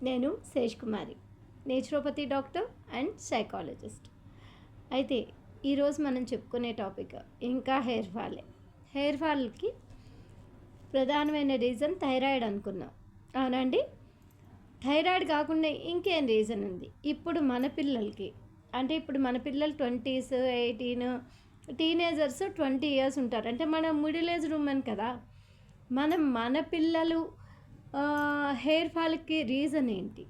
నేను శేష్ కుమారి, naturopathy doctor and psychologist. అయితే ఈరోజు మనం చెప్పుకునే టాపిక్ ఇంకా హెయిర్ ఫాల్కి ప్రధానమైన రీజన్ థైరాయిడ్ అనుకున్నాం, అవునండి. థైరాయిడ్ కాకుండా ఇంకేం రీజన్ ఉంది? ఇప్పుడు మన పిల్లలకి మన పిల్లలు 20s 18 టీనేజర్స్ 20 years ఉంటారు. అంటే మనం మిడిల్ ఏజ్ ఉమెన్ కదా. మన పిల్లలు హెయిర్ ఫాల్కి రీజన్ ఏంటి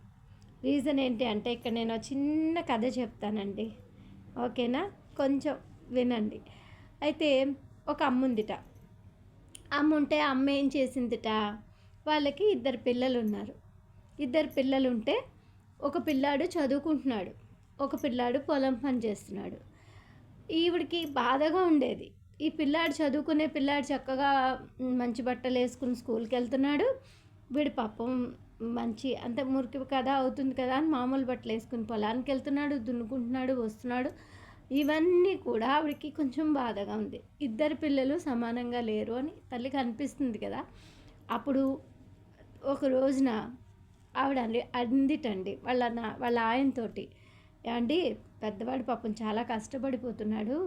అంటే ఇక్కడ నేను చిన్న కథ చెప్తానండి, ఓకేనా? కొంచెం వినండి. అయితే ఒక అమ్మ ఉందిట. అమ్మ ఏం చేసిందిట, వాళ్ళకి 2 పిల్లలు ఉన్నారు. 2 పిల్లలు ఉంటే ఒక పిల్లాడు చదువుకుంటున్నాడు, ఒక పిల్లాడు పొలం పని చేస్తున్నాడు. ఈవిడికి బాధగా ఉండేది. ఈ పిల్లాడు చదువుకునే పిల్లాడు చక్కగా మంచి బట్టలు వేసుకుని స్కూల్కి వెళ్తున్నాడు. వీడి పాపం అంత మురికి కదా అవుతుంది కదా అని మామూలు బట్టలు వేసుకుని పొలానికి వెళ్తున్నాడు, దున్నుకుంటున్నాడు, వస్తున్నాడు. ఇవన్నీ కూడా ఆవిడకి కొంచెం బాధగా ఉంది. 2 పిల్లలు సమానంగా లేరు అని తల్లికి అనిపిస్తుంది కదా. అప్పుడు ఒక రోజున ఆవిడ అందిటండి వాళ్ళ ఆయనతోటి, ఏమండి పెద్దవాడు పాపం చాలా కష్టపడిపోతున్నాడు,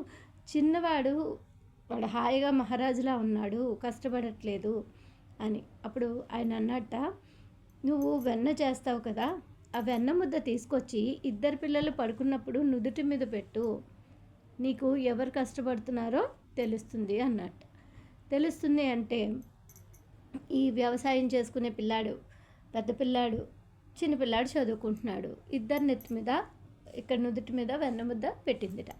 చిన్నవాడు వాడు హాయిగా మహారాజులా ఉన్నాడు, కష్టపడట్లేదు అని. అప్పుడు ఆయన అన్నట్ట, నువ్వు వెన్న చేస్తావు కదా, ఆ వెన్న ముద్ద తీసుకొచ్చి 2 పిల్లలు పడుకున్నప్పుడు నుదుటి మీద పెట్టు, నీకు ఎవరు కష్టపడుతున్నారో తెలుస్తుంది అన్నట్టు. తెలుస్తుంది అంటే ఈ వ్యవసాయం చేసుకునే పిల్లాడు, పెద్ద పిల్లాడు, చిన్న పిల్లాడు చదువుకుంటున్నాడు. 2 నెత్తి మీద ఇక్కడ నుదుటి మీద వెన్నముద్ద పెట్టిందిట.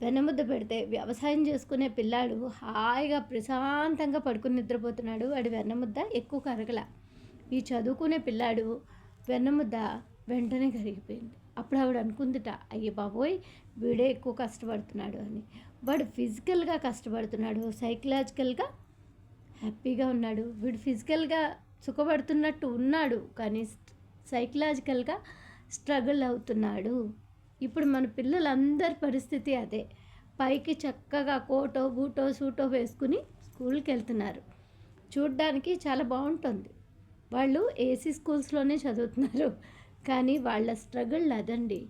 వెన్నముద్ద పెడితే వ్యవసాయం చేసుకునే పిల్లాడు హాయిగా ప్రశాంతంగా పడుకుని నిద్రపోతున్నాడు. వాడి వెన్నముద్ద ఎక్కువ కరగల. ఈ చదువుకునే పిల్లాడు వెన్నముద్ద వెంటనే కరిగిపోయింది. అప్పుడు ఆవిడ అనుకుందిట, అయ్యే బాబోయ్ వీడే ఎక్కువ కష్టపడుతున్నాడు అని. వాడు ఫిజికల్గా కష్టపడుతున్నాడు, సైకలాజికల్గా హ్యాపీగా ఉన్నాడు. వీడు ఫిజికల్గా సుఖపడుతున్నట్టు ఉన్నాడు, కానీ సైకలాజికల్గా స్ట్రగుల్ అవుతున్నాడు. ఇప్పుడు మన పిల్లలందరి పరిస్థితి అదే. పైకి చక్కగా కోటో బూటో సూటో వేసుకుని స్కూల్కి వెళ్తున్నారు, చూడ్డానికి చాలా బాగుంటుంది. వాళ్ళు ఏసీ స్కూల్స్లోనే చదువుతున్నారు, కానీ వాళ్ళ స్ట్రగుల్ అదండి.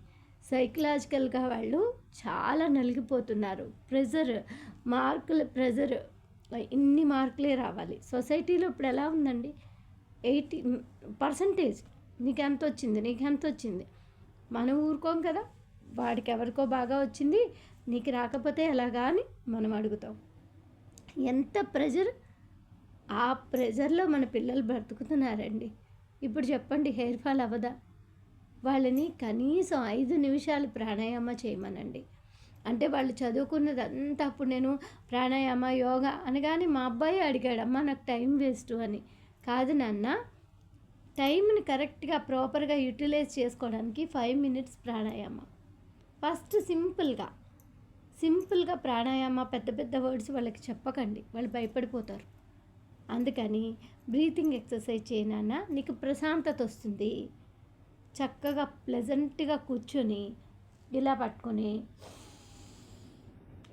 సైకలాజికల్గా వాళ్ళు చాలా నలిగిపోతున్నారు. ప్రెజర్, ఇన్ని మార్కులే రావాలి. సొసైటీలో ఇప్పుడు ఎలా ఉందండి, 80% నీకెంత వచ్చింది. మనం ఊరుకోం కదా, వాడికి ఎవరికో బాగా వచ్చింది, నీకు రాకపోతే ఎలాగా అని మనం అడుగుతాం. ఎంత ప్రెజర్, ఆ ప్రెజర్లో మన పిల్లలు బ్రతుకుతున్నారండి. ఇప్పుడు చెప్పండి, హెయిర్ ఫాల్ అవ్వదా? వాళ్ళని కనీసం 5 నిమిషాలు ప్రాణాయామ చేయమనండి. అంటే వాళ్ళు చదువుకున్నదంతా, అప్పుడు నేను ప్రాణాయామ యోగా అనగానే మా అబ్బాయి అడిగాడు, అమ్మ నాకు టైం వేస్ట్ అని. కాదు నాన్న, టైంని కరెక్ట్గా ప్రాపర్గా యూటిలైజ్ చేసుకోవడానికి 5 minutes ప్రాణాయామ. ఫస్ట్ సింపుల్గా ప్రాణాయామ, పెద్ద వర్డ్స్ వాళ్ళకి చెప్పకండి, వాళ్ళు భయపడిపోతారు. అందుకని బ్రీతింగ్ ఎక్సర్సైజ్ చేయనా, నీకు ప్రశాంతత వస్తుంది. చక్కగా ప్లెజెంట్గా కూర్చొని ఇలా పట్టుకొని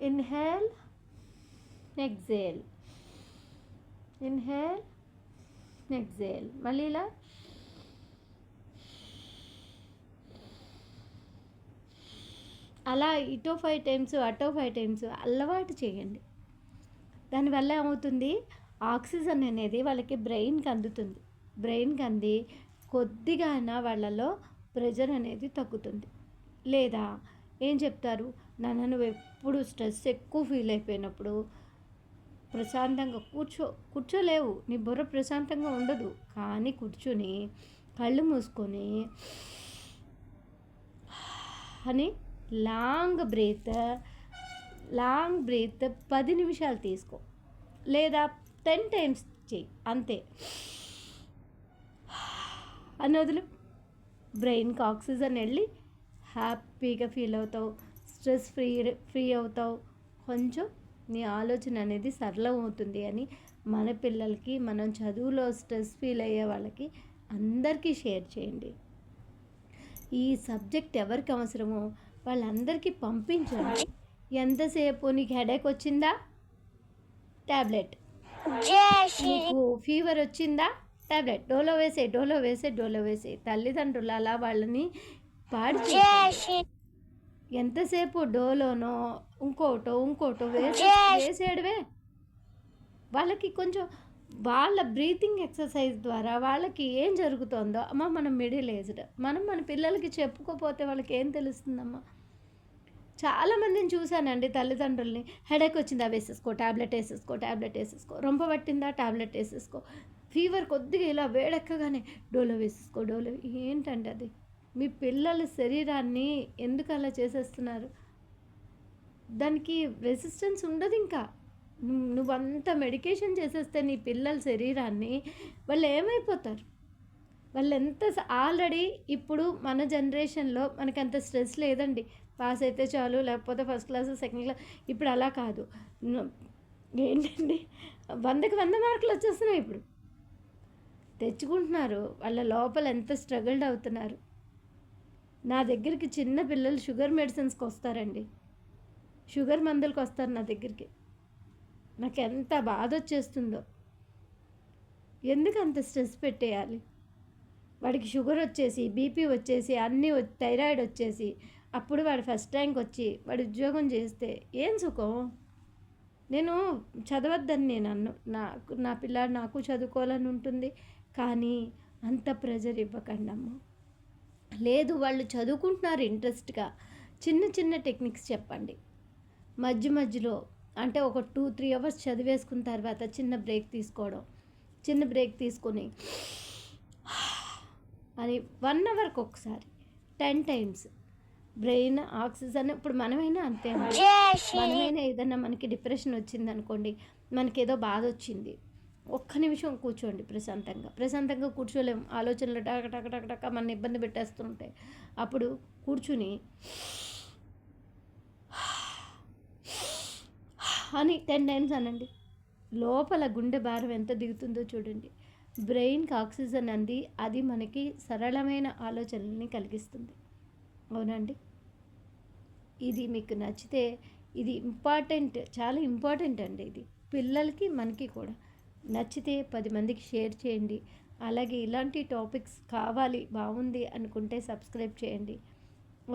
ఇన్హేల్ ఎక్సేల్, మళ్ళీ ఇలా అలా ఇటో 5 times అటో 5 times అలవాటు చేయండి. దానివల్ల ఏమవుతుంది, ఆక్సిజన్ అనేది వాళ్ళకి బ్రెయిన్కి అందుతుంది. బ్రెయిన్కి అంది కొద్దిగా అయినా వాళ్ళలో ప్రెజర్ అనేది తగ్గుతుంది. లేదా ఏం చెప్తారు, నాన్న నువ్వు ఎప్పుడు స్ట్రెస్ ఎక్కువ ఫీల్ అయిపోయినప్పుడు ప్రశాంతంగా కూర్చోలేవు, నీ బుర్ర ప్రశాంతంగా ఉండదు, కానీ కూర్చొని కళ్ళు మూసుకొని అని లాంగ్ బ్రీత్ 10 నిమిషాలు తీసుకో, లేదా 10 times చెయ్యి, అంతే అని వదులు. బ్రెయిన్కి ఆక్సిజన్ వెళ్ళి హ్యాపీగా ఫీల్ అవుతావు, స్ట్రెస్ ఫ్రీ అవుతావు, కొంచెం నీ ఆలోచన అనేది సరళం అవుతుంది అని మన పిల్లలకి, మనం చదువులో స్ట్రెస్ ఫీల్ అయ్యే వాళ్ళకి అందరికీ షేర్ చేయండి. ఈ సబ్జెక్ట్ ఎవరికి అవసరమో వాళ్ళందరికీ పంపించండి. ఎంతసేపు నీకు హెడేక్ వచ్చిందా, ట్యాబ్లెట్, నీకు ఫీవర్ వచ్చిందా, ట్యాబ్లెట్, డోలో వేసే. తల్లిదండ్రులు అలా వాళ్ళని పాడు చేసి ఎంతసేపు డోలోనో ఇంకోటో వేసేయడమే. వాళ్ళకి కొంచెం వాళ్ళ బ్రీతింగ్ ఎక్సర్సైజ్ ద్వారా వాళ్ళకి ఏం జరుగుతుందో అమ్మ, మనం మిడిల్ ఏజ్డ్, మనం మన పిల్లలకి చెప్పుకోపోతే వాళ్ళకి ఏం తెలుస్తుందమ్మా? చాలామందిని చూశానండి తల్లిదండ్రుల్ని. హెడేక్ వచ్చిందా, ట్యాబ్లెట్ వేసేసుకో. రొంప పట్టిందా, ట్యాబ్లెట్ వేసేసుకో. ఫీవర్ కొద్దిగా ఇలా వేడెక్కగానే డోలో వేసేసుకో. ఏంటంటే అది మీ పిల్లల శరీరాన్ని ఎందుకు అలా చేసేస్తున్నారు? దానికి రెసిస్టెన్స్ ఉండదు. ఇంకా నువ్వంత మెడికేషన్ చేసేస్తే నీ పిల్లల శరీరాన్ని వాళ్ళు ఏమైపోతారు? వాళ్ళు ఎంత ఆల్రెడీ ఇప్పుడు మన జనరేషన్లో మనకంత స్ట్రెస్ లేదండి. పాస్ అయితే చాలు, లేకపోతే ఫస్ట్ క్లాస్, సెకండ్ క్లాస్. ఇప్పుడు అలా కాదు. ఏంటండి, 100కి 100 మార్కులు వచ్చేస్తున్నాయి. ఇప్పుడు తెచ్చుకుంటున్నారు. వాళ్ళ లోపల ఎంత స్ట్రగుల్డ్ అవుతున్నారు. నా దగ్గరికి చిన్న పిల్లలు షుగర్ మెడిసిన్స్కి వస్తారండి, షుగర్ మందులకు వస్తారు నా దగ్గరికి. నాకు ఎంత బాధ వచ్చేస్తుందో. ఎందుకు అంత స్ట్రెస్ పెట్టేయాలి? వాడికి షుగర్ వచ్చేసి, బీపీ వచ్చేసి, అన్నీ థైరాయిడ్ వచ్చేసి, అప్పుడు వాడు ఫస్ట్ ర్యాంక్ వచ్చి వాడు ఉద్యోగం చేస్తే ఏం సుఖం? నేను చదవద్దని నేను నా పిల్లాడు నాకు చదువుకోవాలని ఉంటుంది, కానీ అంత ప్రెజర్ ఇవ్వకండి అమ్మ. లేదు, వాళ్ళు చదువుకుంటున్నారు ఇంట్రెస్ట్గా, చిన్న టెక్నిక్స్ చెప్పండి. మధ్యలో అంటే ఒక 2-3 అవర్స్ చదివేసుకున్న తర్వాత చిన్న బ్రేక్ తీసుకొని అని 1 అవర్కి ఒకసారి 10 టైమ్స్ బ్రెయిన్ ఆక్సిజన్. ఇప్పుడు మనమైనా అంతే, మనమైనా ఏదన్నా మనకి డిప్రెషన్ వచ్చిందనుకోండి, మనకేదో బాధ వచ్చింది, ఒక్క నిమిషం కూర్చోండి ప్రశాంతంగా కూర్చోలేము. ఆలోచనలు టక మన ఇబ్బంది పెట్టేస్తుంటాయి. అప్పుడు కూర్చుని అని 10 టైమ్స్ అనండి. లోపల గుండె భారం ఎంత దిగుతుందో చూడండి. బ్రెయిన్కి ఆక్సిజన్ అంది, అది మనకి సరళమైన ఆలోచనల్ని కలిగిస్తుంది. అవునండి, ఇది మీకు నచ్చితే, ఇది ఇంపార్టెంట్, చాలా ఇంపార్టెంట్ అండి. ఇది పిల్లలకి మనకి కూడా నచ్చితే 10 మందికి షేర్ చేయండి. అలాగే ఇలాంటి టాపిక్స్ కావాలి, బాగుంది అనుకుంటే సబ్స్క్రైబ్ చేయండి.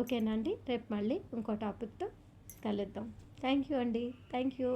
ఓకేనా అండి? రేపు మళ్ళీ ఇంకో టాపిక్తో కలుద్దాం. థ్యాంక్ యూ అండి. Thank you.